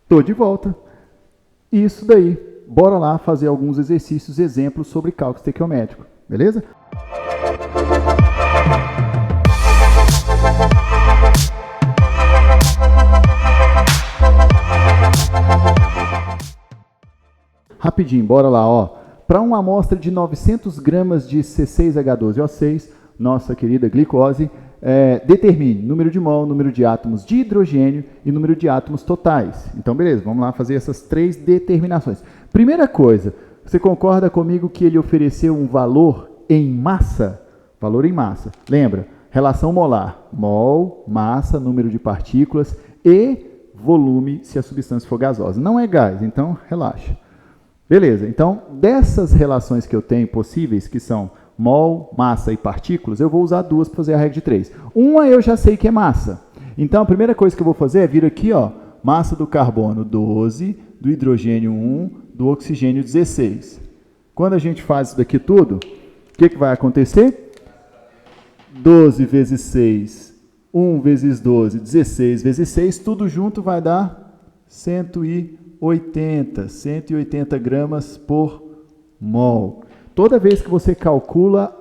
Tô de volta. Isso daí. Bora lá fazer alguns exercícios, exemplos sobre cálculo estequiométrico. Beleza? Rapidinho, bora lá, ó. Para uma amostra de 900 gramas de C6H12O6, nossa querida glicose, determine número de mol, número de átomos de hidrogênio e número de átomos totais. Então, beleza, vamos lá fazer essas 3 determinações. Primeira coisa, você concorda comigo que ele ofereceu um valor em massa? Valor em massa. Lembra? Relação molar. Mol, massa, número de partículas e volume se a substância for gasosa. Não é gás, então relaxa. Beleza, então dessas relações que eu tenho possíveis, que são mol, massa e partículas, eu vou usar 2 para fazer a regra de 3. Uma eu já sei que é massa. Então a primeira coisa que eu vou fazer é vir aqui, ó, massa do carbono 12, do hidrogênio 1, do oxigênio 16. Quando a gente faz isso daqui tudo, o que vai acontecer? 12 vezes 6, 1 vezes 12, 16 vezes 6, tudo junto vai dar 180 gramas por mol. Toda vez que você calcula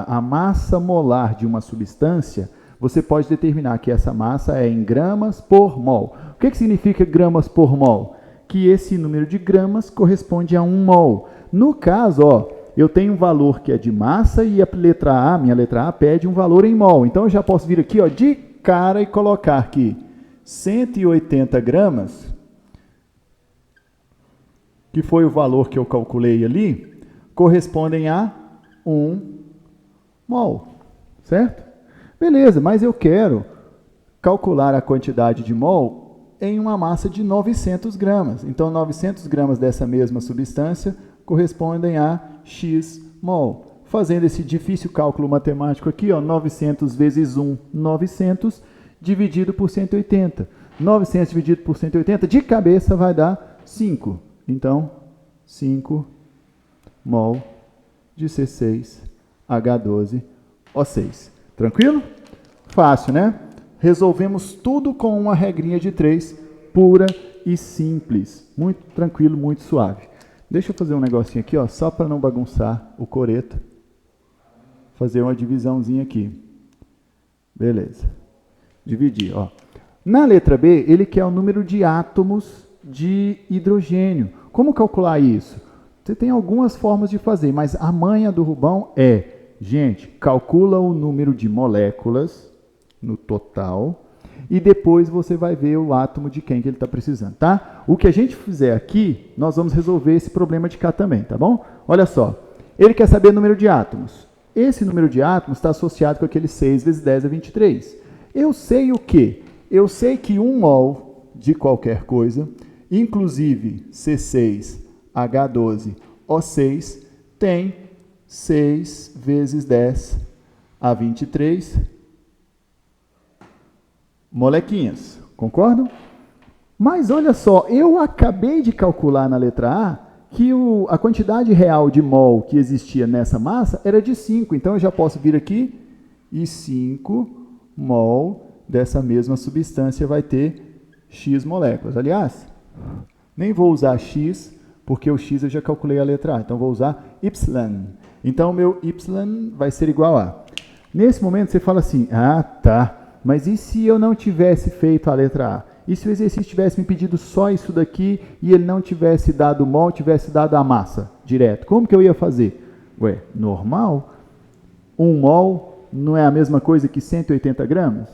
a massa molar de uma substância, você pode determinar que essa massa é em gramas por mol. O que significa gramas por mol? Que esse número de gramas corresponde a 1 mol. No caso, ó, eu tenho um valor que é de massa e a letra A, minha letra A, pede um valor em mol. Então, eu já posso vir aqui, ó, de cara e colocar aqui 180 gramas, que foi o valor que eu calculei ali, correspondem a 1 mol, certo? Beleza, mas eu quero calcular a quantidade de mol em uma massa de 900 gramas. Então, 900 gramas dessa mesma substância correspondem a x mol. Fazendo esse difícil cálculo matemático aqui, ó, 900 vezes 1, 900, dividido por 180. 900 dividido por 180, de cabeça vai dar 5. Então, 5 mol de C6H12O6. Tranquilo? Fácil, né? Resolvemos tudo com uma regrinha de 3, pura e simples. Muito tranquilo, muito suave. Deixa eu fazer um negocinho aqui, ó, só para não bagunçar o coreto. Fazer uma divisãozinha aqui. Beleza. Dividir, ó. Na letra B, ele quer o número de átomos de hidrogênio. Como calcular isso? Você tem algumas formas de fazer, mas a manha do Rubão é, gente, calcula o número de moléculas no total e depois você vai ver o átomo de quem que ele está precisando, tá? O que a gente fizer aqui, nós vamos resolver esse problema de cá também, tá bom? Olha só, ele quer saber o número de átomos. Esse número de átomos está associado com aquele 6 vezes 10 é 23. Eu sei o quê? Eu sei que 1 mol de qualquer coisa, inclusive C6H12O6, tem 6 vezes 10 a 23 molequinhas. Concordam? Mas olha só, eu acabei de calcular na letra A que a quantidade real de mol que existia nessa massa era de 5. Então eu já posso vir aqui e 5 mol dessa mesma substância vai ter X moléculas. Aliás, nem vou usar X, porque o X eu já calculei a letra A. Então vou usar Y. Então meu Y vai ser igual a... Nesse momento você fala assim, ah, tá. Mas e se eu não tivesse feito a letra A? E se o exercício tivesse me pedido só isso daqui e ele não tivesse dado mol, tivesse dado a massa direto? Como que eu ia fazer? Ué, normal. 1 mol não é a mesma coisa que 180 gramas?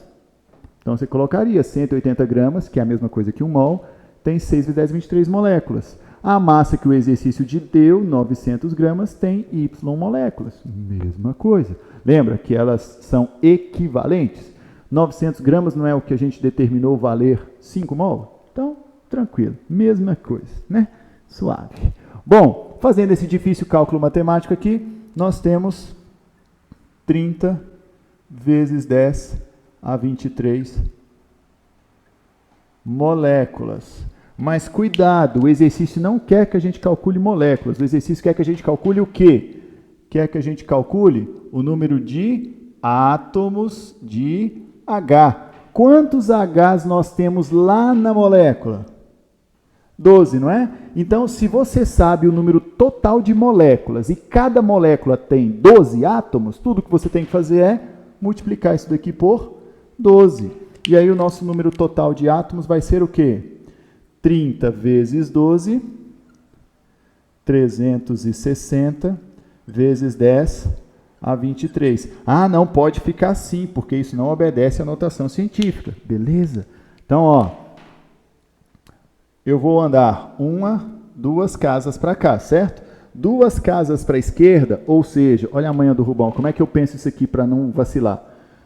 Então você colocaria 180 gramas, que é a mesma coisa que 1 mol, tem 6 vezes 10, 23 moléculas. A massa que o exercício te deu, 900 gramas, tem Y moléculas. Mesma coisa. Lembra que elas são equivalentes? 900 gramas não é o que a gente determinou valer 5 mol? Então, tranquilo. Mesma coisa, né? Suave. Bom, fazendo esse difícil cálculo matemático aqui, nós temos 30 vezes 10 a 23 moléculas. Mas cuidado, o exercício não quer que a gente calcule moléculas. O exercício quer que a gente calcule o quê? Quer que a gente calcule o número de átomos de H. Quantos Hs nós temos lá na molécula? 12, não é? Então, se você sabe o número total de moléculas e cada molécula tem 12 átomos, tudo que você tem que fazer é multiplicar isso daqui por 12. E aí o nosso número total de átomos vai ser o quê? 30 vezes 12, 360 vezes 10 a 23. Ah, não pode ficar assim, porque isso não obedece à notação científica. Beleza? Então, ó, eu vou andar 1, 2 casas para cá, certo? 2 casas para a esquerda, ou seja, olha a manha do Rubão, como é que eu penso isso aqui para não vacilar?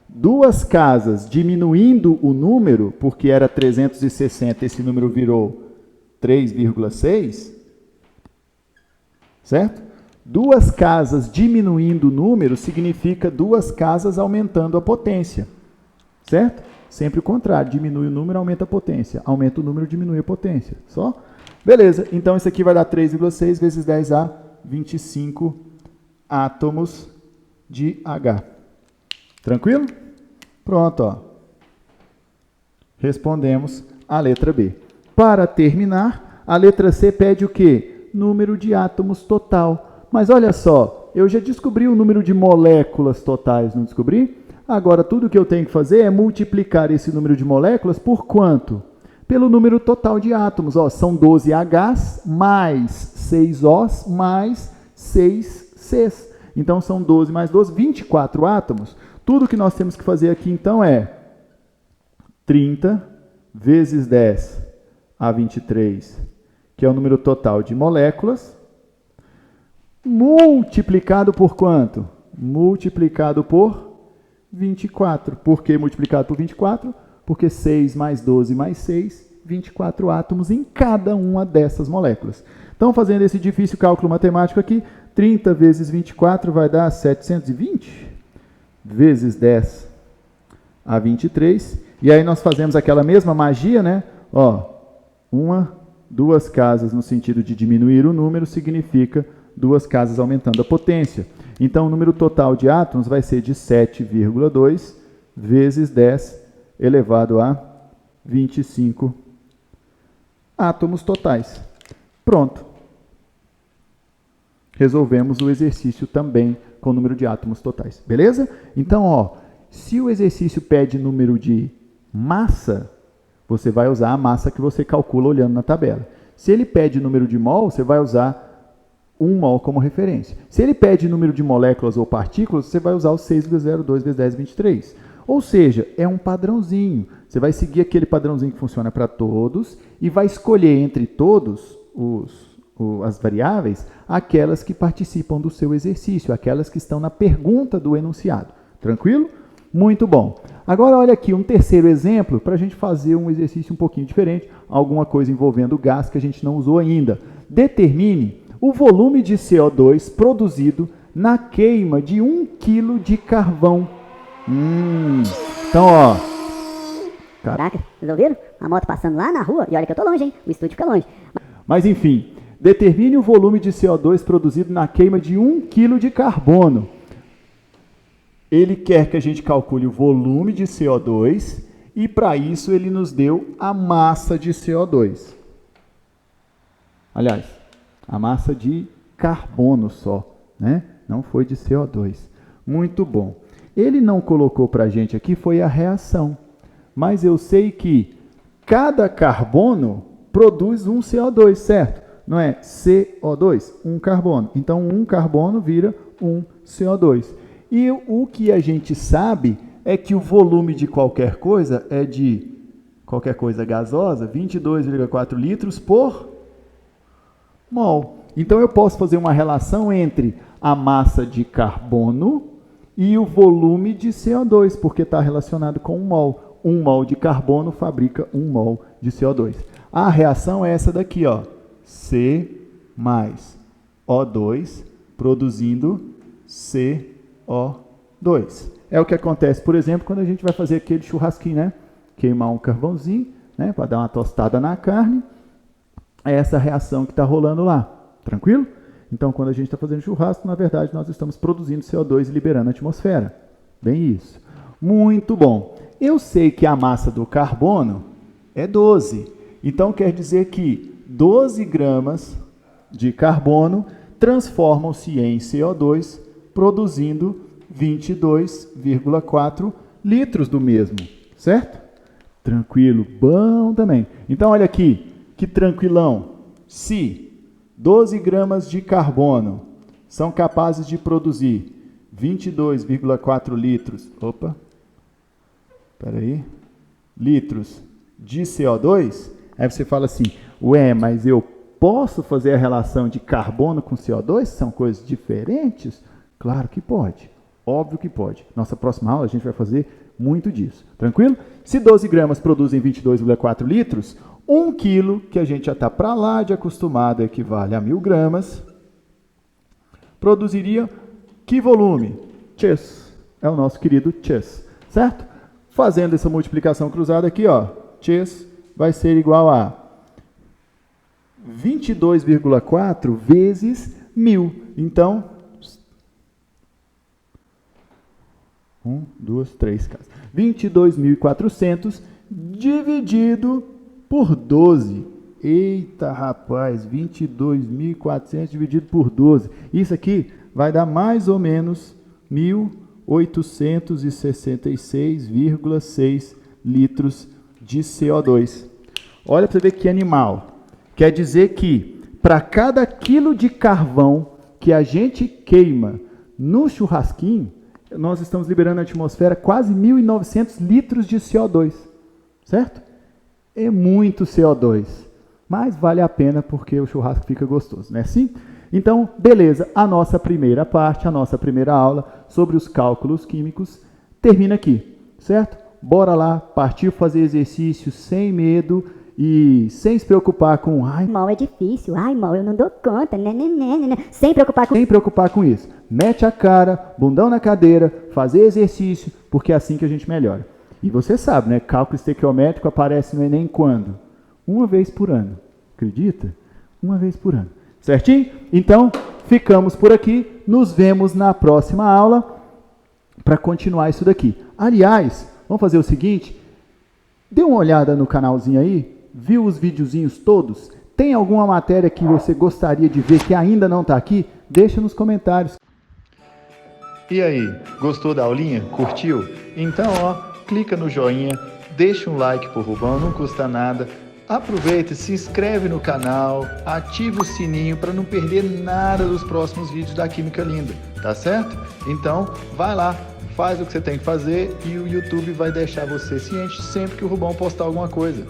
2 casas diminuindo o número, porque era 360, esse número virou 3,6, certo? 2 casas diminuindo o número significa 2 casas aumentando a potência, certo? Sempre o contrário, diminui o número, aumenta a potência. Aumenta o número, diminui a potência. Só? Beleza, então isso aqui vai dar 3,6 vezes 10 a 25 átomos de H. Tranquilo? Pronto, ó. Respondemos a letra B. Para terminar, a letra C pede o quê? Número de átomos total. Mas olha só, eu já descobri o número de moléculas totais, não descobri? Agora, tudo que eu tenho que fazer é multiplicar esse número de moléculas por quanto? Pelo número total de átomos. Ó, são 12 Hs mais 6 Os mais 6 Cs. Então, são 12 mais 12, 24 átomos. Tudo que nós temos que fazer aqui, então, é 30 vezes 10 a 23, que é o número total de moléculas, multiplicado por quanto? Multiplicado por 24. Por que multiplicado por 24? Porque 6 mais 12 mais 6, 24 átomos em cada uma dessas moléculas. Então, fazendo esse difícil cálculo matemático aqui, 30 vezes 24 vai dar 720 vezes 10 a 23. E aí nós fazemos aquela mesma magia, né? Ó, 1, 2 casas no sentido de diminuir o número significa 2 casas aumentando a potência. Então, o número total de átomos vai ser de 7,2 vezes 10 elevado a 25 átomos totais. Pronto. Resolvemos o exercício também com o número de átomos totais. Beleza? Então, ó, se o exercício pede número de massa, você vai usar a massa que você calcula olhando na tabela. Se ele pede número de mol, você vai usar 1 mol como referência. Se ele pede número de moléculas ou partículas, você vai usar o 6,02 vezes 10, 23. Ou seja, é um padrãozinho. Você vai seguir aquele padrãozinho que funciona para todos e vai escolher entre todos as variáveis aquelas que participam do seu exercício, aquelas que estão na pergunta do enunciado. Tranquilo? Muito bom. Agora, olha aqui um terceiro exemplo para a gente fazer um exercício um pouquinho diferente, alguma coisa envolvendo gás que a gente não usou ainda. Determine o volume de CO2 produzido na queima de 1 kg de carvão. Então, ó. Caraca, vocês ouviram? A moto passando lá na rua, e olha que eu tô longe, hein? O estúdio fica longe. Mas, enfim, determine o volume de CO2 produzido na queima de 1 kg de carbono. Ele quer que a gente calcule o volume de CO2 e, para isso, ele nos deu a massa de CO2. Aliás, a massa de carbono só, né? Não foi de CO2. Muito bom. Ele não colocou para a gente aqui, foi a reação. Mas eu sei que cada carbono produz um CO2, certo? Não é CO2, um carbono. Então, um carbono vira um CO2. E o que a gente sabe é que o volume de qualquer coisa é de qualquer coisa gasosa, 22,4 litros por mol. Então, eu posso fazer uma relação entre a massa de carbono e o volume de CO2, porque está relacionado com 1 mol. 1 mol de carbono fabrica 1 mol de CO2. A reação é essa daqui, ó. C mais O2 produzindo CO2. É o que acontece, por exemplo, quando a gente vai fazer aquele churrasquinho, né? Queimar um carvãozinho, né? Para dar uma tostada na carne. É essa reação que está rolando lá. Tranquilo? Então, quando a gente está fazendo churrasco, na verdade, nós estamos produzindo CO2 e liberando a atmosfera. Bem isso. Muito bom. Eu sei que a massa do carbono é 12. Então, quer dizer que 12 gramas de carbono transformam-se em CO2, produzindo 22,4 litros do mesmo, certo? Tranquilo, bom também. Então, olha aqui, que tranquilão. Se 12 gramas de carbono são capazes de produzir 22,4 litros, litros de CO2, aí você fala assim, ué, mas eu posso fazer a relação de carbono com CO2? São coisas diferentes? Claro que pode, óbvio que pode. Nossa próxima aula a gente vai fazer muito disso, tranquilo? Se 12 gramas produzem 22,4 litros, 1 quilo, que a gente já está para lá de acostumado, equivale a 1000 gramas, produziria que volume? Tchês, é o nosso querido tchês, certo? Fazendo essa multiplicação cruzada aqui, ó, tchês vai ser igual a 22,4 vezes 1000. Então, 1, 2, 3 casas. 22.400 dividido por 12. Eita, rapaz, 22.400 dividido por 12. Isso aqui vai dar mais ou menos 1.866,6 litros de CO2. Olha para você ver que animal. Quer dizer que para cada quilo de carvão que a gente queima no churrasquinho, nós estamos liberando na atmosfera quase 1.900 litros de CO2, certo? É muito CO2, mas vale a pena porque o churrasco fica gostoso, não é assim? Então, beleza, a nossa primeira parte, a nossa primeira aula sobre os cálculos químicos termina aqui, certo? Bora lá, partiu fazer exercício sem medo e sem se preocupar com mal é difícil, mal eu não dou conta, sem preocupar com isso. Mete a cara, bundão na cadeira, fazer exercício, porque é assim que a gente melhora. E você sabe, né? Cálculo estequiométrico aparece no Enem quando? Uma vez por ano. Acredita? Uma vez por ano. Certinho? Então, ficamos por aqui. Nos vemos na próxima aula para continuar isso daqui. Aliás, vamos fazer o seguinte. Dê uma olhada no canalzinho aí. Viu os videozinhos todos? Tem alguma matéria que você gostaria de ver que ainda não está aqui? Deixa nos comentários. E aí, gostou da aulinha? Curtiu? Então, clica no joinha, deixa um like pro Rubão, não custa nada. Aproveita, se inscreve no canal, ativa o sininho para não perder nada dos próximos vídeos da Química Linda, tá certo? Então, vai lá, faz o que você tem que fazer e o YouTube vai deixar você ciente sempre que o Rubão postar alguma coisa.